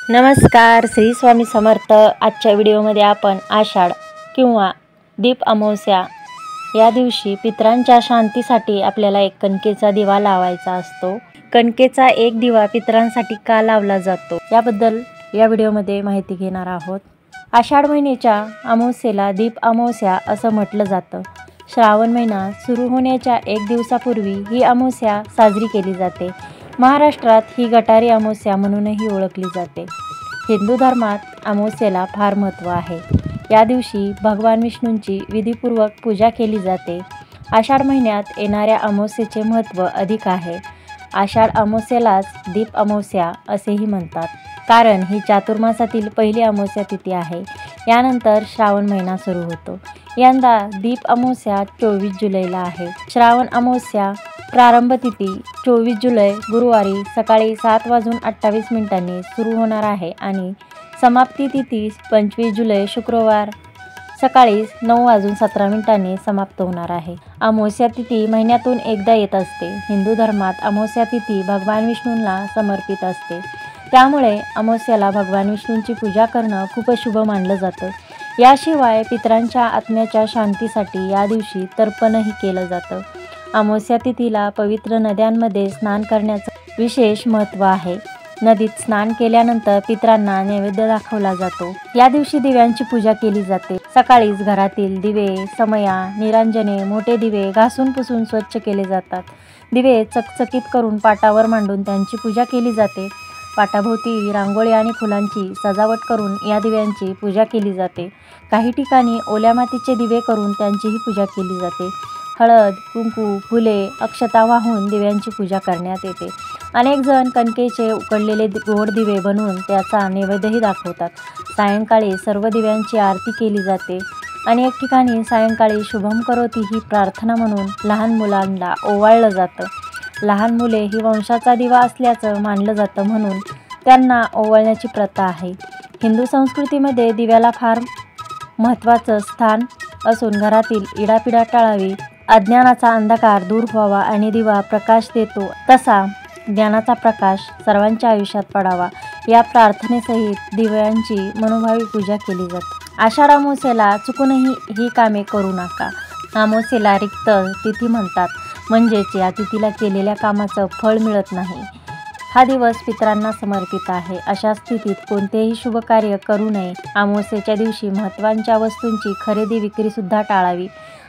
नमस्कार, श्री स्वामी समर्थ। आजच्या व्हिडिओमध्ये आपण आषाढ किंवा दीप अमावस्या या दिवशी पितरांच्या शांतीसाठी आपल्याला एक कणकेचा दिवा लावायचा असतो। कणकेचा एक दिवा पितरांसाठी का लावला जातो याबद्दल या व्हिडिओमध्ये माहिती घेणार आहोत। आषाढ महिन्याच्या अमावस्येला दीप अमावस्या असं म्हटलं जातं। श्रावण महिना सुरू होण्याच्या एक दिवसापूर्वी ही अमावस्या साजरी केली जाते। महाराष्ट्रात ही गटारी अमावस्या म्हणूनही ओळखली जाते। हिंदू धर्मात अमावस्येला फार महत्त्व आहे। या दिवशी भगवान विष्णूंची विधीपूर्वक पूजा केली जाते। आषाढ महिन्यात येणाऱ्या अमावस्येचे महत्त्व अधिक आहे। आषाढ अमावस्येलाच दीप अमावस्या असेही म्हणतात, कारण ही चातुर्मासातील पहिली अमावस्या तिथी आहे। यानंतर श्रावण महिना सुरू होतो। यंदा दीप अमावस्या 24 जुलैला आहे। श्रावण अमावस्या प्रारंभ तिथी 24 जुलै गुरुवारी सकाळी 7:28 सुरू होणार आहे आणि समाप्ती तिथी 25 जुलै शुक्रवार सकाळी 9:17 समाप्त होणार आहे। अमावस्या तिथी महिन्यातून एकदा येत असते। हिंदू धर्मात अमावस्या तिथी भगवान विष्णूंना समर्पित असते, त्यामुळे अमावस्याला भगवान विष्णूंची पूजा करणं खूप शुभ मानलं जातं। याशिवाय पितरांच्या आत्म्याच्या शांतीसाठी या दिवशी तर्पणही केलं जातं। अमावस्या तिथीला पवित्र नद्यांमध्ये स्नान करण्याचं विशेष महत्त्व आहे। नदीत स्नान केल्यानंतर पितरांना नैवेद्य दाखवला जातो। या दिवशी दिव्यांची पूजा केली जाते। सकाळीच घरातील दिवे, समया, निरांजने, मोठे दिवे घासून पुसून स्वच्छ केले जातात। दिवे चकचकीत करून पाटावर मांडून त्यांची पूजा केली जाते। पाटाभोवती रांगोळी आणि फुलांची सजावट करून या दिव्यांची पूजा केली जाते। काही ठिकाणी ओल्या मातीचे दिवे करून त्यांचीही पूजा केली जाते। हळद, कुंकू, फुले, अक्षता वाहून दिव्यांची पूजा करण्यात येते। अनेक जण कणकेचे उकडलेले गोड दिवे बनवून त्याचा नैवेद्यही दाखवतात। सायंकाळी सर्व दिव्यांची आरती केली जाते। अनेक ठिकाणी सायंकाळी शुभम करोती ही प्रार्थना म्हणून लहान मुलांना ओवाळलं जातं। लहान मुले ही वंशाचा दिवा असल्याचं मानलं जातं, म्हणून त्यांना ओवाळण्याची प्रथा आहे। हिंदू संस्कृतीमध्ये दिव्याला फार महत्त्वाचं स्थान असून घरातील इडापिडा टाळावी, अज्ञानाचा अंधकार दूर व्हावा आणि दिवा प्रकाश देतो तसा ज्ञानाचा प्रकाश सर्वांच्या आयुष्यात पडावा, या प्रार्थनेसहित दिव्यांची मनोभावी पूजा केली जाते। आषाढ अमावस्येला चुकूनही ही कामे करू नका। अमावस्येला रिक्त तिथी म्हणतात, म्हणजेच या तिथीला केलेल्या कामाचं फळ मिळत नाही। हा दिवस पितरांना समर्पित आहे। अशा स्थितीत कोणतेही शुभ कार्य करू नये। अमावस्येच्या दिवशी महत्त्वाच्या वस्तूंची खरेदी विक्री सुद्धा टाळावी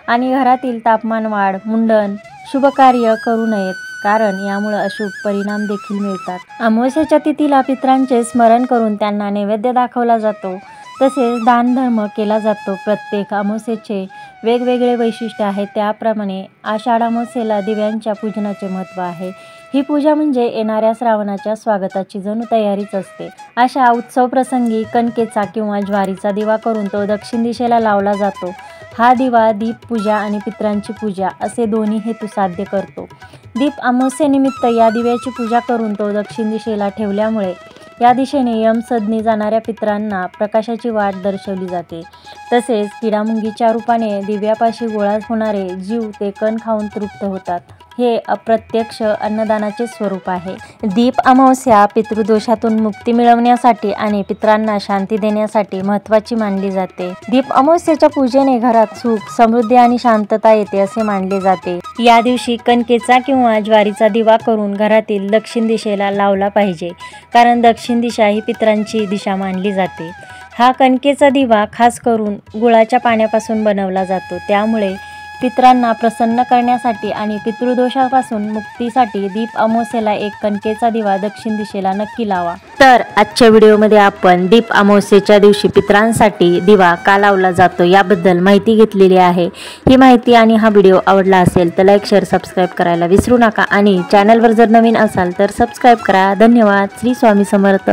आणि घरातील तापमान वाढ, मुंडन शुभ कार्य करू नयेत, कारण यामुळे अशुभ परिणाम देखील मिळतात। अमावस्येच्या तिथीला पितरांचे स्मरण करून त्यांना नैवेद्य दाखवला जातो, तसेच दानधर्म केला जातो। प्रत्येक अमावस्येचे वेगवेगळे वैशिष्ट्य आहे। त्याप्रमाणे आषाढ अमावस्येला दिव्यांच्या पूजनाचे महत्त्व आहे। ही पूजा म्हणजे येणाऱ्या श्रावणाच्या स्वागताची जणू तयारीच असते। अशा उत्सव प्रसंगी कणकेचा किंवा ज्वारीचा दिवा करून तो दक्षिण दिशेला लावला जातो। हा दिवा दीप पूजा आणि पितरांची पूजा असे दोन्ही हेतू साध्य करतो। दीप अमावस्येनिमित्त या दिव्याची पूजा करून तो दक्षिण दिशेला ठेवल्यामुळे या दिशेने यमसदनी जाणाऱ्या पितरांना प्रकाशाची वाट दर्शवली जाते। तसेच किडामुंगीच्या रूपाने दिव्यापाशी गोळा होणारे जीव ते कण खाऊन तृप्त होतात। हे अप्रत्यक्ष अन्नदानाचे स्वरूप आहे। दीप अमावस्या पितृदोषातून मुक्ती मिळवण्यासाठी आणि पितरांना शांती देण्यासाठी महत्त्वाची मानली जाते। दीप अमावस्येच्या पूजेने घरात सुख, समृद्धी आणि शांतता येते असे मानले जाते। या दिवशी कणकेचा किंवा ज्वारीचा दिवा करून घरातील दक्षिण दिशेला लावला पाहिजे, कारण दक्षिण दिशा ही पितरांची दिशा मानली जाते। हा कणकेचा दिवा खास करून गुळाच्या पाण्यापासून बनवला जातो, त्यामुळे पितरांना प्रसन्न करण्यासाठी आणि पितृदोषापासून मुक्तीसाठी दीप अमावस्येला एक कणकेचा दिवा दक्षिण दिशेला नक्की लावा। तर आजच्या व्हिडिओमध्ये आपण दीप अमावस्येच्या दिवशी पितरांसाठी दिवा का लावला जातो याबद्दल माहिती घेतलेली आहे। ही माहिती आणि हा व्हिडिओ आवडला असेल तर लाईक, शेअर, सबस्क्राईब करायला विसरू नका आणि चॅनलवर जर नवीन असाल तर सबस्क्राईब करा। धन्यवाद। श्री स्वामी समर्थ।